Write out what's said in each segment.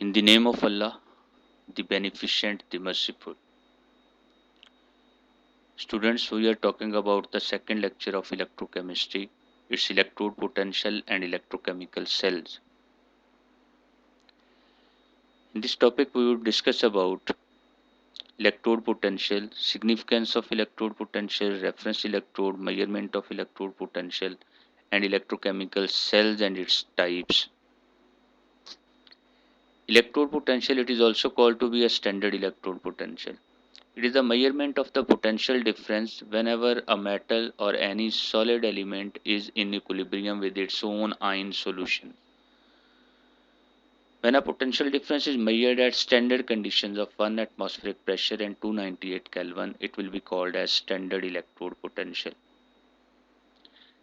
In the name of Allah, the Beneficent, the Merciful. Students, we are talking about the second lecture of electrochemistry, its electrode potential and electrochemical cells. In this topic, we will discuss about electrode potential, significance of electrode potential, reference electrode, measurement of electrode potential, and electrochemical cells and its types. Electrode potential, it is also called to be a standard electrode potential. It is the measurement of the potential difference whenever a metal or any solid element is in equilibrium with its own ion solution. When a potential difference is measured at standard conditions of 1 atmospheric pressure and 298 Kelvin, it will be called as standard electrode potential.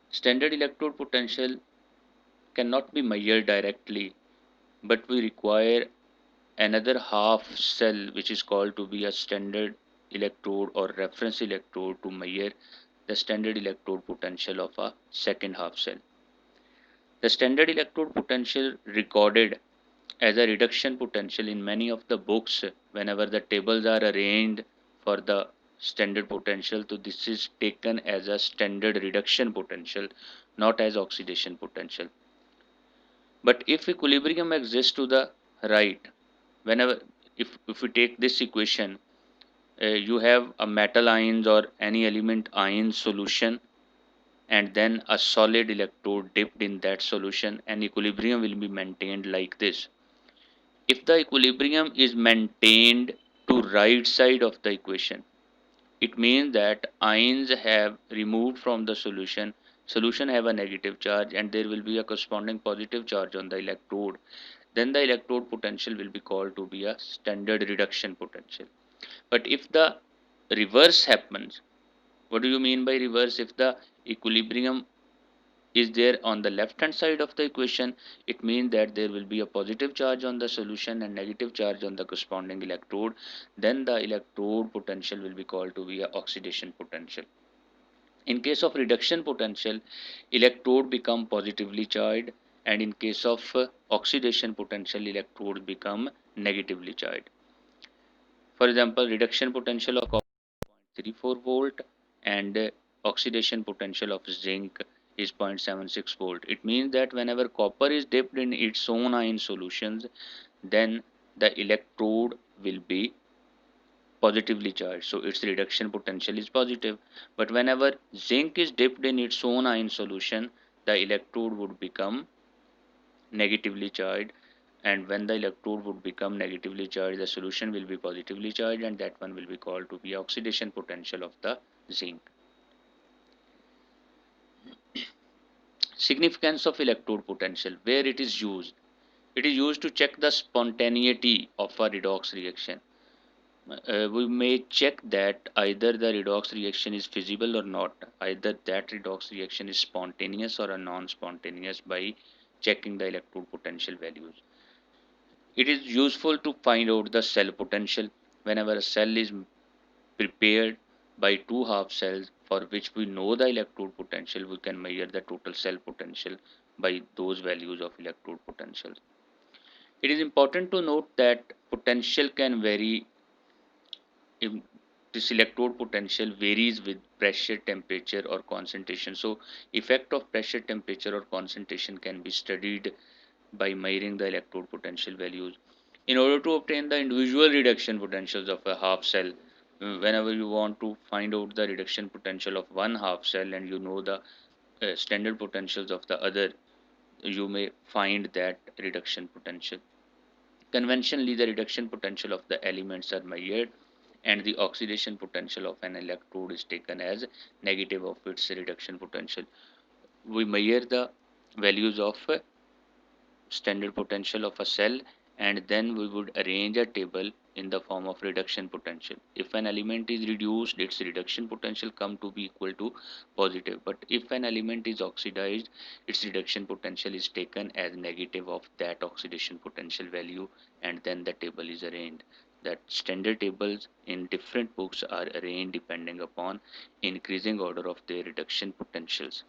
Standard electrode potential cannot be measured directly, but we require another half cell which is called to be a standard electrode or reference electrode to measure the standard electrode potential of a second half cell. The standard electrode potential recorded as a reduction potential in many of the books whenever the tables are arranged for the standard potential. So this is taken as a standard reduction potential, not as oxidation potential. But if equilibrium exists to the right, whenever if we take this equation, you have a metal ions or any element ion solution and then a solid electrode dipped in that solution, and equilibrium will be maintained like this. If the equilibrium is maintained to right side of the equation, it means that ions have removed from the solution have a negative charge and there will be a corresponding positive charge on the electrode. Then the electrode potential will be called to be a standard reduction potential. But if the reverse happens, what do you mean by reverse? If the equilibrium is there on the left hand side of the equation, it means that there will be a positive charge on the solution and negative charge on the corresponding electrode. Then the electrode potential will be called to be a oxidation potential. In case of reduction potential, electrode become positively charged, and in case of oxidation potential, electrodes become negatively charged. For example, reduction potential of 0.34 volt and oxidation potential of zinc is 0.76 volt. It means that whenever copper is dipped in its own ion solutions, then the electrode will be positively charged, so its reduction potential is positive. But whenever zinc is dipped in its own ion solution, the electrode would become negatively charged, and when the electrode would become negatively charged, the solution will be positively charged, and that one will be called to be oxidation potential of the zinc. Significance of electrode potential, where it is used. It is used to check the spontaneity of a redox reaction. We may check that either the redox reaction is feasible or not, either that redox reaction is spontaneous or a non-spontaneous by checking the electrode potential values. It is useful to find out the cell potential. Whenever a cell is prepared by two half cells for which we know the electrode potential, we can measure the total cell potential by those values of electrode potential. It is important to note that potential can vary. If this electrode potential varies with pressure, temperature or concentration. So effect of pressure, temperature or concentration can be studied by measuring the electrode potential values. In order to obtain the individual reduction potentials of a half cell, whenever you want to find out the reduction potential of one half cell and you know the standard potentials of the other, you may find that reduction potential. Conventionally, the reduction potential of the elements are measured and the oxidation potential of an electrode is taken as negative of its reduction potential. We measure the values of standard potential of a cell, and then we would arrange a table in the form of reduction potential. If an element is reduced, its reduction potential come to be equal to positive, but if an element is oxidized, its reduction potential is taken as negative of that oxidation potential value, and then the table is arranged. That standard tables in different books are arranged depending upon increasing order of their reduction potentials.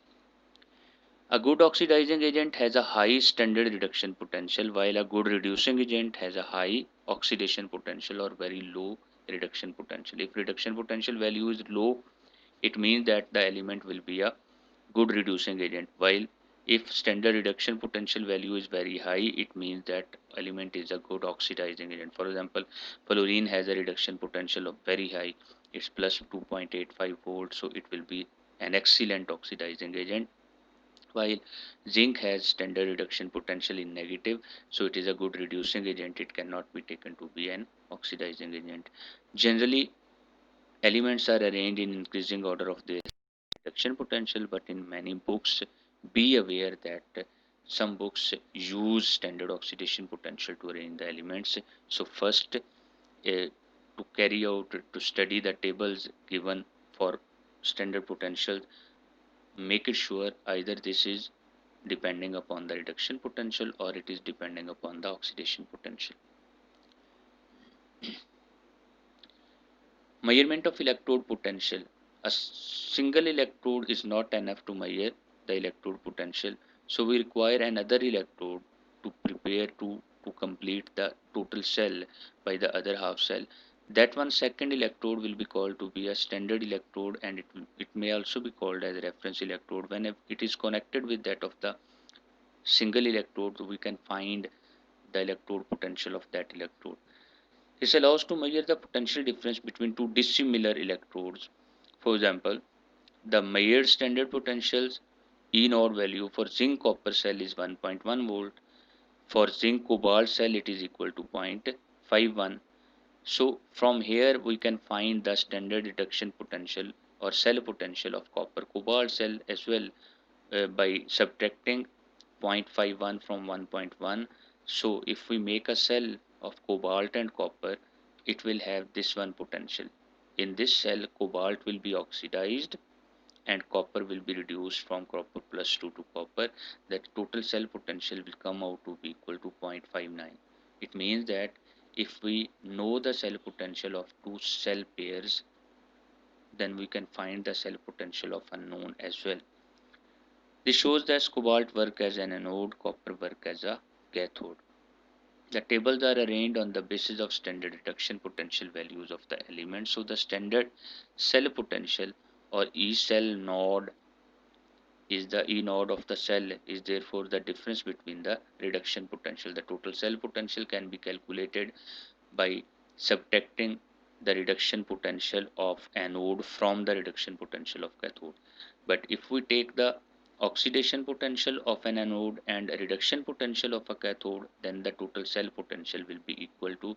A good oxidizing agent has a high standard reduction potential, while a good reducing agent has a high oxidation potential or very low reduction potential. If reduction potential value is low, it means that the element will be a good reducing agent, while if standard reduction potential value is very high, it means that element is a good oxidizing agent. For example, fluorine has a reduction potential of very high, it's plus 2.85 volts, so it will be an excellent oxidizing agent, while zinc has standard reduction potential in negative, so it is a good reducing agent. It cannot be taken to be an oxidizing agent. Generally, elements are arranged in increasing order of their reduction potential, but in many books, be aware that some books use standard oxidation potential to arrange the elements. So first, to carry out to study the tables given for standard potential, make it sure either this is depending upon the reduction potential or it is depending upon the oxidation potential. Measurement of electrode potential. A single electrode is not enough to measure the electrode potential, so we require another electrode to prepare to complete the total cell by the other half cell. That one second electrode will be called to be a standard electrode, and it may also be called as a reference electrode. When it is connected with that of the single electrode, we can find the electrode potential of that electrode. This allows to measure the potential difference between two dissimilar electrodes. For example, the measured standard potentials E naught value for zinc copper cell is 1.1 volt. For zinc cobalt cell it is equal to 0.51. So from here we can find the standard reduction potential or cell potential of copper cobalt cell as well, by subtracting 0.51 from 1.1. So if we make a cell of cobalt and copper, it will have this one potential. In this cell, cobalt will be oxidized and copper will be reduced from copper plus 2 to copper. That total cell potential will come out to be equal to 0.59. It means that if we know the cell potential of two cell pairs, then we can find the cell potential of unknown as well. This shows that cobalt work as an anode, copper work as a cathode. The tables are arranged on the basis of standard reduction potential values of the elements. So the standard cell potential or E cell node is the E node of the cell, is therefore the difference between the reduction potential. The total cell potential can be calculated by subtracting the reduction potential of anode from the reduction potential of cathode. But if we take the oxidation potential of an anode and reduction potential of a cathode, then the total cell potential will be equal to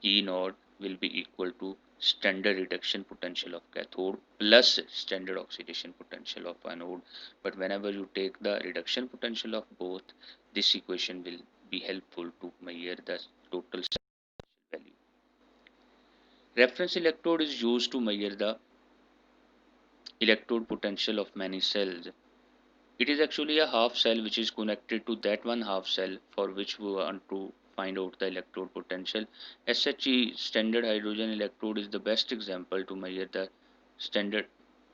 E naught will be equal to standard reduction potential of cathode plus standard oxidation potential of anode. But whenever you take the reduction potential of both, this equation will be helpful to measure the total cell value. Reference electrode is used to measure the electrode potential of many cells. It is actually a half cell which is connected to that one half cell for which we want to find out the electrode potential. SHE standard hydrogen electrode is the best example to measure the standard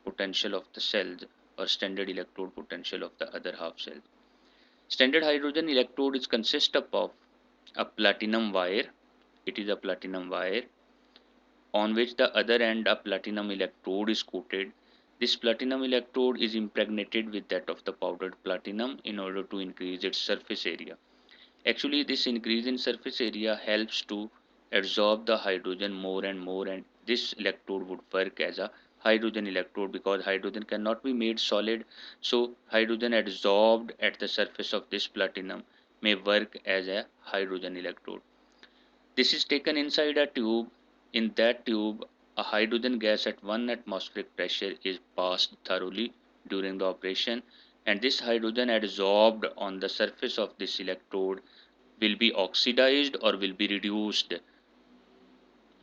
potential of the cells or standard electrode potential of the other half cell. Standard hydrogen electrode is consist of a platinum wire. It is a platinum wire on which the other end a platinum electrode is coated. This platinum electrode is impregnated with that of the powdered platinum in order to increase its surface area. Actually, this increase in surface area helps to absorb the hydrogen more and more, and this electrode would work as a hydrogen electrode because hydrogen cannot be made solid. So, hydrogen adsorbed at the surface of this platinum may work as a hydrogen electrode. This is taken inside a tube. In that tube, a hydrogen gas at 1 atmospheric pressure is passed thoroughly during the operation, and this hydrogen adsorbed on the surface of this electrode will be oxidized or will be reduced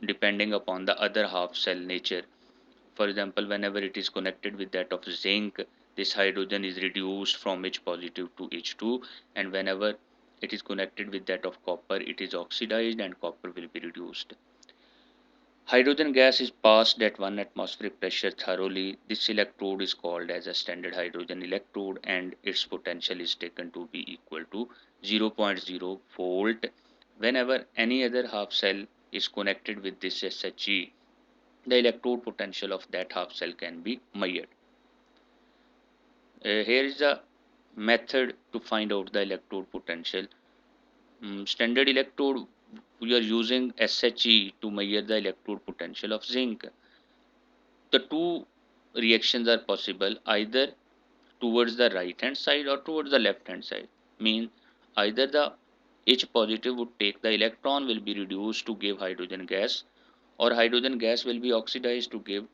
depending upon the other half cell nature. For example, whenever it is connected with that of zinc, this hydrogen is reduced from H positive to H2, and whenever it is connected with that of copper, it is oxidized and copper will be reduced. Hydrogen gas is passed at 1 atmospheric pressure thoroughly. This electrode is called as a standard hydrogen electrode, and its potential is taken to be equal to zero point 0.0 volt. Whenever any other half cell is connected with this SHE, the electrode potential of that half cell can be measured. Here is a method to find out the electrode potential. Standard electrode, we are using SHE to measure the electrode potential of zinc. The two reactions are possible either towards the right hand side or towards the left hand side. Mean either the H positive would take the electron will be reduced to give hydrogen gas, or hydrogen gas will be oxidized to give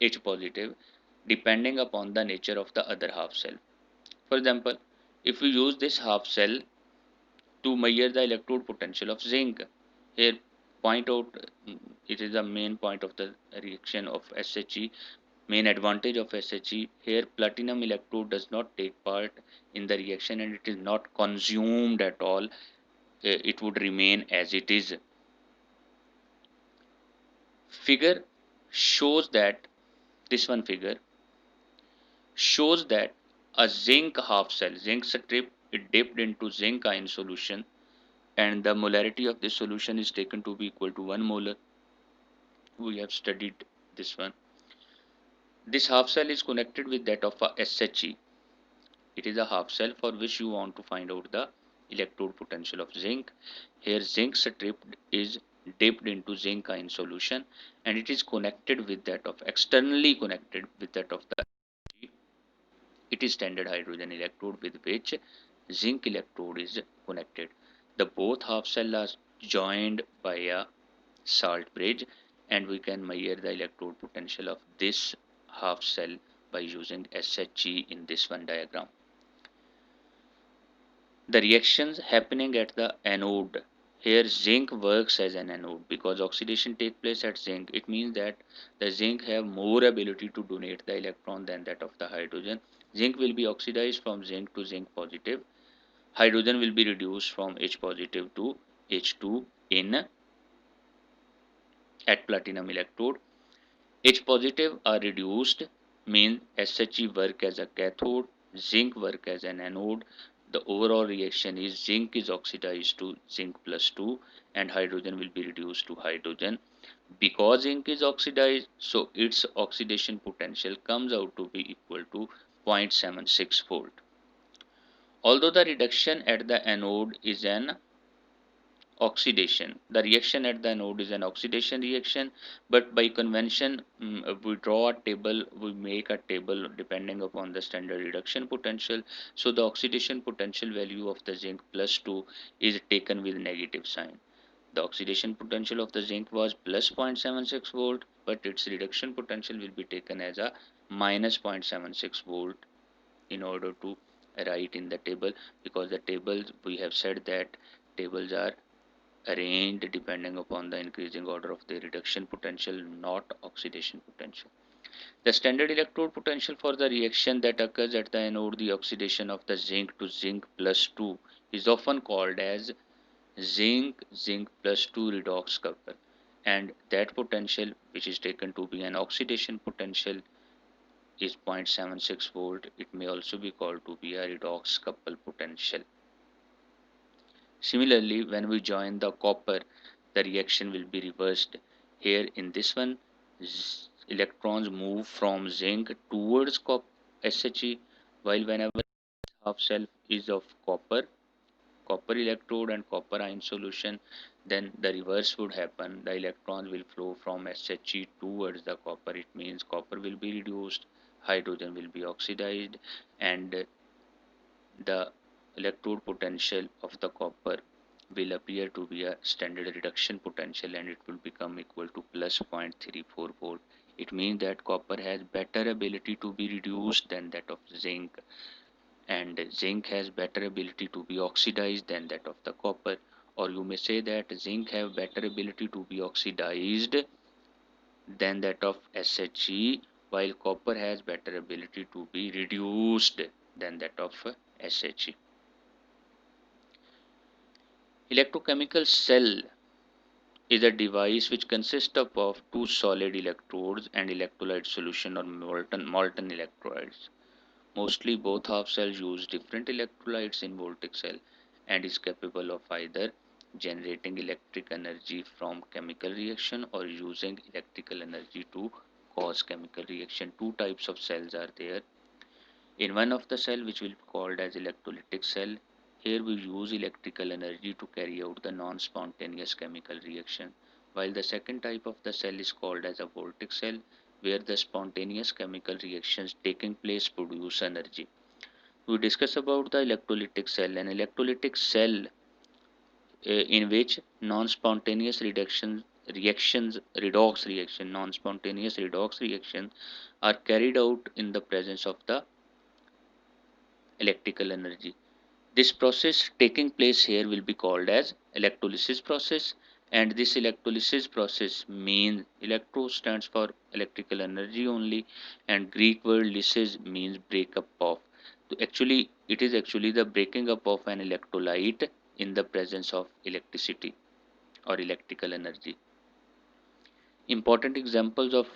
H positive, depending upon the nature of the other half cell. For example, if we use this half cell to measure the electrode potential of zinc, here point out, it is the main point of the reaction of SHE. Main advantage of SHE, here platinum electrode does not take part in the reaction and it is not consumed at all. It would remain as it is. Figure shows that this one figure shows that a zinc half cell, zinc strip, it dipped into zinc ion solution, and the molarity of this solution is taken to be equal to 1 molar. We have studied this one. This half cell is connected with that of a SHE. It is a half cell for which you want to find out the electrode potential of zinc. Here zinc strip is dipped into zinc ion solution, and it is connected with that of, externally connected with that of the SHE. It is standard hydrogen electrode with which zinc electrode is connected. The both half cell are joined by a salt bridge, and we can measure the electrode potential of this half cell by using SHE in this one diagram. The reactions happening at the anode, here zinc works as an anode because oxidation take place at zinc. It means that the zinc have more ability to donate the electron than that of the hydrogen. Zinc will be oxidized from zinc to zinc positive. Hydrogen will be reduced from H positive to H2 in at platinum electrode. H positive are reduced, means SHE work as a cathode, zinc work as an anode. The overall reaction is zinc is oxidized to zinc plus 2 and hydrogen will be reduced to hydrogen. Because zinc is oxidized, so its oxidation potential comes out to be equal to 0.76 volt. Although the reduction at the anode is an oxidation. The reaction at the anode is an oxidation reaction, but by convention, we draw a table, we make a table depending upon the standard reduction potential. So the oxidation potential value of the zinc plus 2 is taken with negative sign. The oxidation potential of the zinc was plus 0.76 volt, but its reduction potential will be taken as a minus 0.76 volt in order to write in the table, because the tables, we have said that tables are arranged depending upon the increasing order of the reduction potential, not oxidation potential. The standard electrode potential for the reaction that occurs at the anode, the oxidation of the zinc to zinc plus 2, is often called as zinc plus 2 redox couple, and that potential, which is taken to be an oxidation potential, is 0.76 volt. It may also be called to be a redox couple potential. Similarly, when we join the copper, the reaction will be reversed. Here in this one, electrons move from zinc towards SHE, while whenever half cell is of copper electrode and copper ion solution, then the reverse would happen. The electrons will flow from SHE towards the copper. It means copper will be reduced, hydrogen will be oxidized, and the electrode potential of the copper will appear to be a standard reduction potential, and it will become equal to plus 0.34 volt. It means that copper has better ability to be reduced than that of zinc, and zinc has better ability to be oxidized than that of the copper. Or you may say that zinc have better ability to be oxidized than that of SHE, while copper has better ability to be reduced than that of SHE. Electrochemical cell is a device which consists of two solid electrodes and electrolyte solution or molten electrolytes. Mostly both half cells use different electrolytes in voltaic cell and is capable of either generating electric energy from chemical reaction or using electrical energy to cause chemical reaction. Two types of cells are there. In one of the cell which will be called as electrolytic cell, here we use electrical energy to carry out the non-spontaneous chemical reaction, while the second type of the cell is called as a voltaic cell, where the spontaneous chemical reactions taking place produce energy. We discuss about the electrolytic cell. An electrolytic cell in which non-spontaneous non-spontaneous redox reaction are carried out in the presence of the electrical energy. This process taking place here will be called as electrolysis process, and this electrolysis process means electro stands for electrical energy only, and Greek word lysis means breakup of. So actually it is actually the breaking up of an electrolyte in the presence of electricity or electrical energy. Important examples of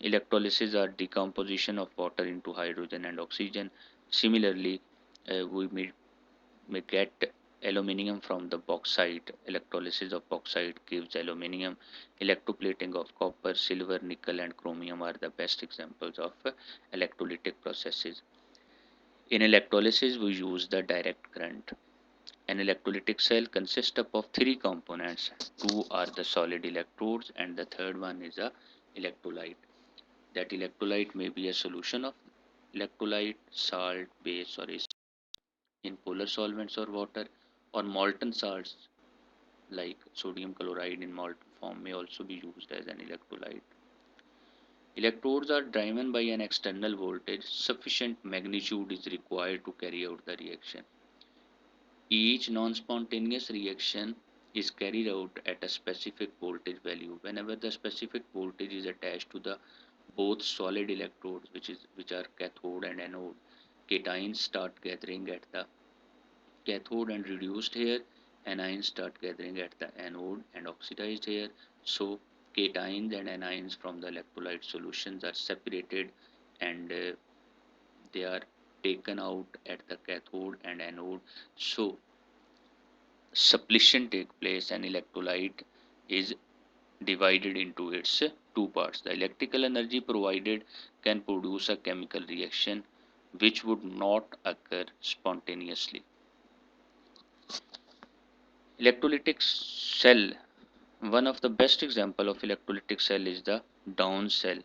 electrolysis are decomposition of water into hydrogen and oxygen. Similarly, we get aluminium from the bauxite. Electrolysis of bauxite gives aluminium. Electroplating of copper, silver, nickel, and chromium are the best examples of electrolytic processes. In electrolysis, we use the direct current. An electrolytic cell consists of three components. Two are the solid electrodes, and the third one is a electrolyte. That electrolyte may be a solution of electrolyte, salt, base, or acid in polar solvents or water, or molten salts like sodium chloride in molten form may also be used as an electrolyte. Electrodes are driven by an external voltage. Sufficient magnitude is required to carry out the reaction. Each non-spontaneous reaction is carried out at a specific voltage value. Whenever the specific voltage is attached to the both solid electrodes, which are cathode and anode, cations start gathering at the cathode and reduced here, anions start gathering at the anode and oxidized here. So cations and anions from the electrolyte solutions are separated, and they are taken out at the cathode and anode. So suppletion take place, and electrolyte is divided into its two parts. The electrical energy provided can produce a chemical reaction which would not occur spontaneously. Electrolytic cell. One of the best example of electrolytic cell is the Down cell.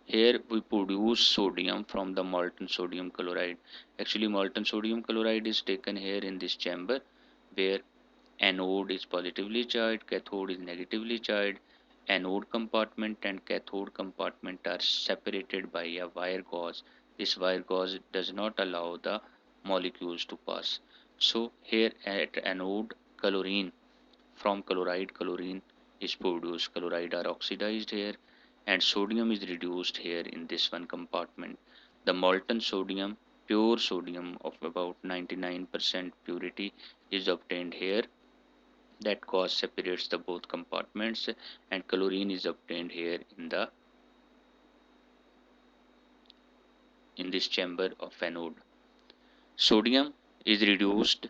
Here we produce sodium from the molten sodium chloride. Actually molten sodium chloride is taken here in this chamber, where anode is positively charged, cathode is negatively charged. Anode compartment and cathode compartment are separated by a wire gauze. This wire gauze does not allow the molecules to pass. So here at anode, chlorine from chlorine is produced. Chloride are oxidized here, and sodium is reduced here in this one compartment. The molten sodium, pure sodium of about 99% purity, is obtained here. That gauze separates the both compartments, and chlorine is obtained here in this chamber of anode. Sodium is reduced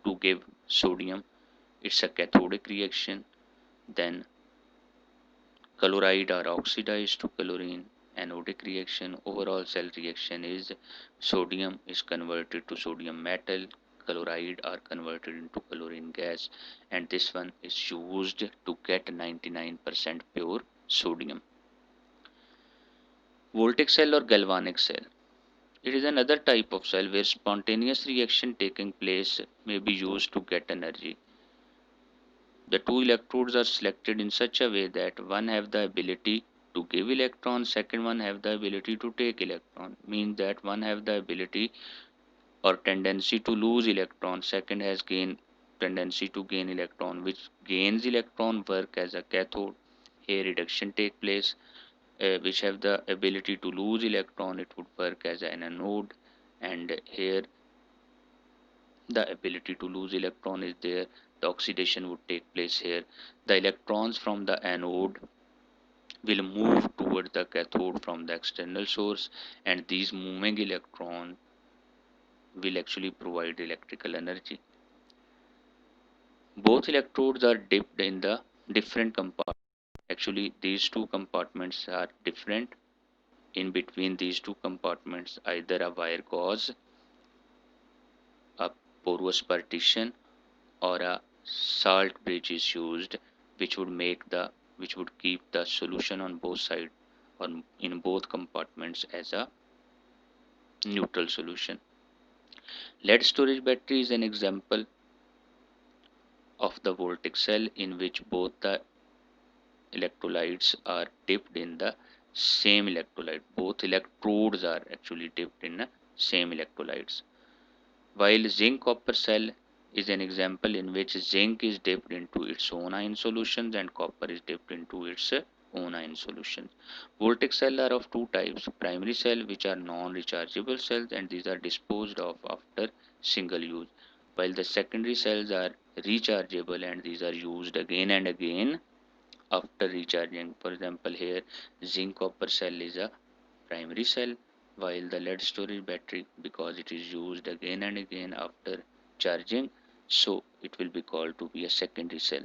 to give sodium. It's a cathodic reaction. Then chloride are oxidized to chlorine. Anodic reaction. Overall cell reaction is sodium is converted to sodium metal, chloride are converted into chlorine gas, and this one is used to get 99% pure sodium. Voltaic cell or galvanic cell. It is another type of cell where spontaneous reaction taking place may be used to get energy. The two electrodes are selected in such a way that one have the ability to give electron, second one have the ability to take electron. Means that one have the ability or tendency to lose electron, second has gain tendency to gain electron. Which gains electron work as a cathode. Here reduction take place. Which have the ability to lose electron, it would work as an anode, and here the ability to lose electron is there. the oxidation would take place here. The electrons from the anode will move toward the cathode from the external source, and these moving electrons will actually provide electrical energy. Both electrodes are dipped in the different compartments. Actually, these two compartments are different. In between these two compartments, either a wire gauze, a porous partition, or a salt bridge is used, which would make the which would keep the solution on both sides or in both compartments as a neutral solution. Lead storage battery is an example of the voltaic cell in which both the electrolytes are dipped in the same electrolyte. Both electrodes are actually dipped in the same electrolytes. While zinc copper cell is an example in which zinc is dipped into its own ion solutions and copper is dipped into its own ion solutions. Voltaic cells are of two types: primary cell, which are non-rechargeable cells, and these are disposed of after single use, while the secondary cells are rechargeable and these are used again and again after recharging. For example, here zinc copper cell is a primary cell, while the lead storage battery, because it is used again and again after charging, so it will be called to be a secondary cell.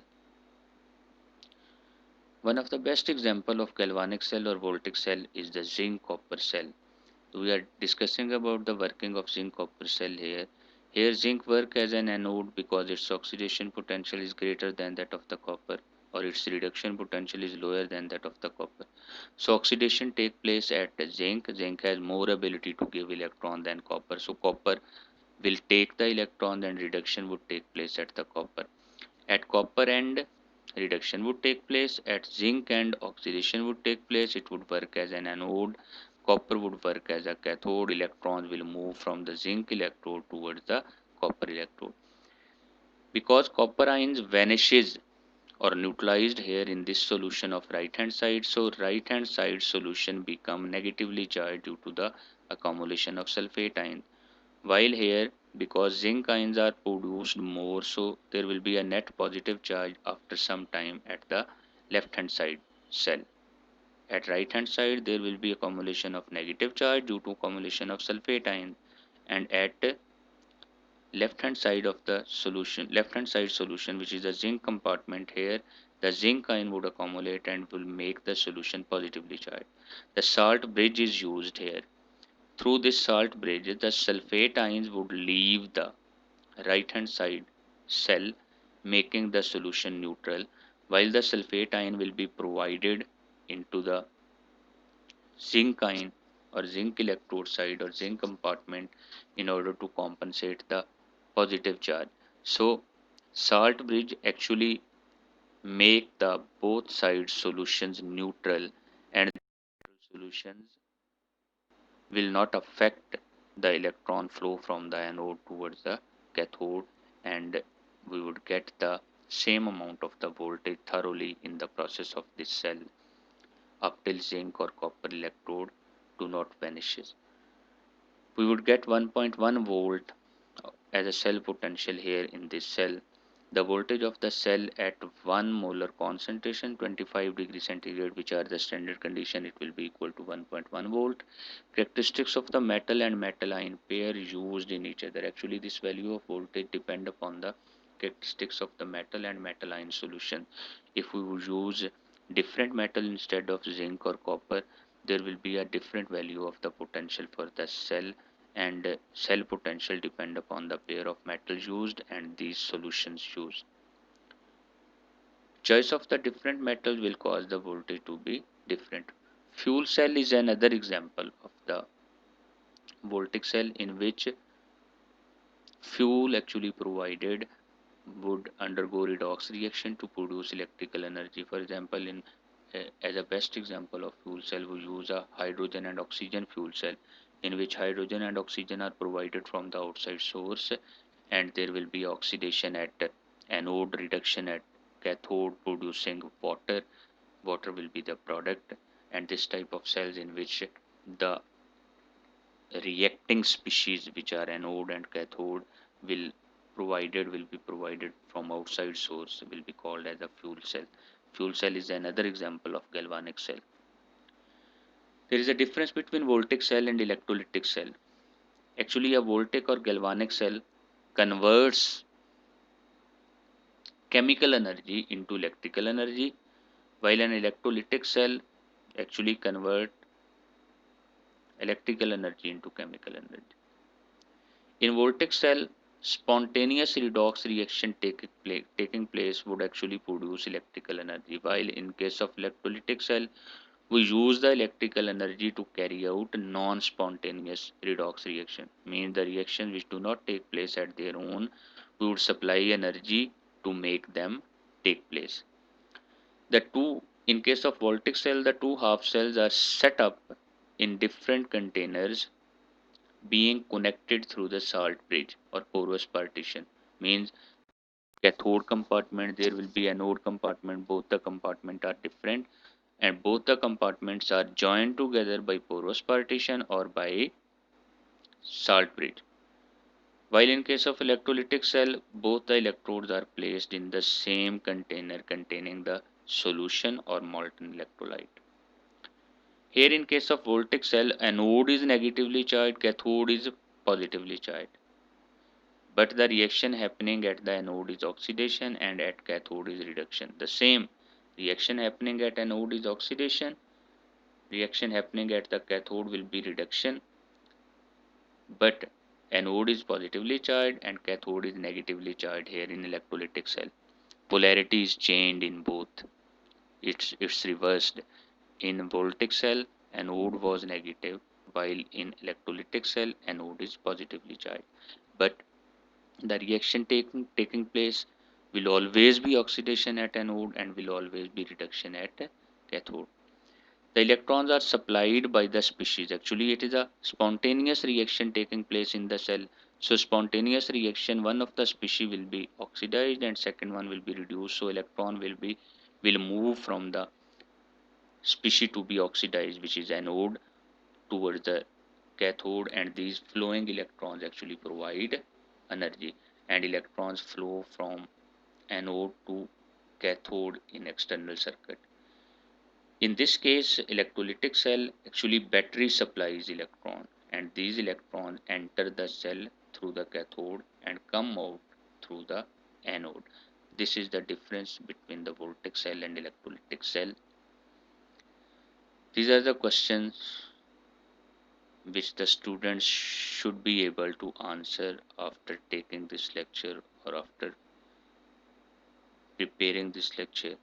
One of the best example of galvanic cell or voltaic cell is the zinc copper cell. We are discussing about the working of zinc copper cell here. Here zinc work as an anode because its oxidation potential is greater than that of the copper, or its reduction potential is lower than that of the copper. So oxidation take place at zinc. Zinc has more ability to give electron than copper. So copper will take the electron and reduction would take place at the copper. At copper end, reduction would take place. At zinc end, oxidation would take place. It would work as an anode. Copper would work as a cathode. Electrons will move from the zinc electrode towards the copper electrode. Because copper ions vanishes or neutralized here in this solution of right hand side, so right hand side solution become negatively charged due to the accumulation of sulfate ion, while here because zinc ions are produced more, so there will be a net positive charge after some time at the left hand side cell. At right hand side there will be accumulation of negative charge due to accumulation of sulfate ion, and at left hand side solution, which is the zinc compartment, here the zinc ion would accumulate and will make the solution positively charged. The salt bridge is used here. Through this salt bridge the sulfate ions would leave the right hand side cell, making the solution neutral, while the sulfate ion will be provided into the zinc ion or zinc electrode side or zinc compartment in order to compensate the positive charge. So salt bridge actually make the both sides solutions neutral, and solutions will not affect the electron flow from the anode towards the cathode, and we would get the same amount of the voltage thoroughly in the process of this cell up till zinc or copper electrode do not vanishes. We would get 1.1 volt as a cell potential here in this cell. The voltage of the cell at 1 molar concentration 25 degree centigrade, which are the standard condition, it will be equal to 1.1 volt. Characteristics of the metal and metal ion pair used in each other. Actually this value of voltage depend upon the characteristics of the metal and metal ion solution. If we would use different metal instead of zinc or copper, there will be a different value of the potential for the cell, and cell potential depend upon the pair of metals used and these solutions used. Choice of the different metals will cause the voltage to be different. Fuel cell is another example of the voltaic cell in which fuel actually provided would undergo redox reaction to produce electrical energy. For example, in as a best example of fuel cell, we use a hydrogen and oxygen fuel cell, in which hydrogen and oxygen are provided from the outside source, and there will be oxidation at anode, reduction at cathode, producing water. Water will be the product, and this type of cells in which the reacting species, which are anode and cathode, will provided will be provided from outside source will be called as a fuel cell. Fuel cell is another example of galvanic cell. There is a difference between voltaic cell and electrolytic cell. Actually, a voltaic or galvanic cell converts chemical energy into electrical energy, while an electrolytic cell actually convert electrical energy into chemical energy. In voltaic cell, spontaneous redox reaction taking place would actually produce electrical energy, while in case of electrolytic cell, we use the electrical energy to carry out non-spontaneous redox reaction. Means the reactions which do not take place at their own, we would supply energy to make them take place. The two, in case of voltaic cell, the two half cells are set up in different containers being connected through the salt bridge or porous partition. Means cathode compartment, there will be anode compartment, both the compartments are different and both the compartments are joined together by porous partition or by salt bridge. While in case of electrolytic cell, both the electrodes are placed in the same container containing the solution or molten electrolyte. Here in case of voltaic cell, anode is negatively charged, cathode is positively charged. But the reaction happening at the anode is oxidation and at cathode is reduction. The same reaction happening at anode is oxidation, reaction happening at the cathode will be reduction, but anode is positively charged and cathode is negatively charged here in electrolytic cell. Polarity is changed in both. It's reversed. In voltaic cell, anode was negative, while in electrolytic cell, anode is positively charged. But the reaction taking place will always be oxidation at anode and will always be reduction at cathode. The electrons are supplied by the species. Actually, it is a spontaneous reaction taking place in the cell. So spontaneous reaction, one of the species will be oxidized and second one will be reduced. So electron will move from the species to be oxidized, which is anode, towards the cathode, and these flowing electrons actually provide energy, and electrons flow from anode to cathode in external circuit. In this case, electrolytic cell actually battery supplies electron, and these electrons enter the cell through the cathode and come out through the anode. This is the difference between the voltaic cell and electrolytic cell. These are the questions which the students should be able to answer after taking this lecture or after preparing this lecture.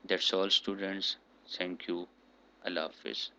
That's all, students. Thank you. Allah Hafiz.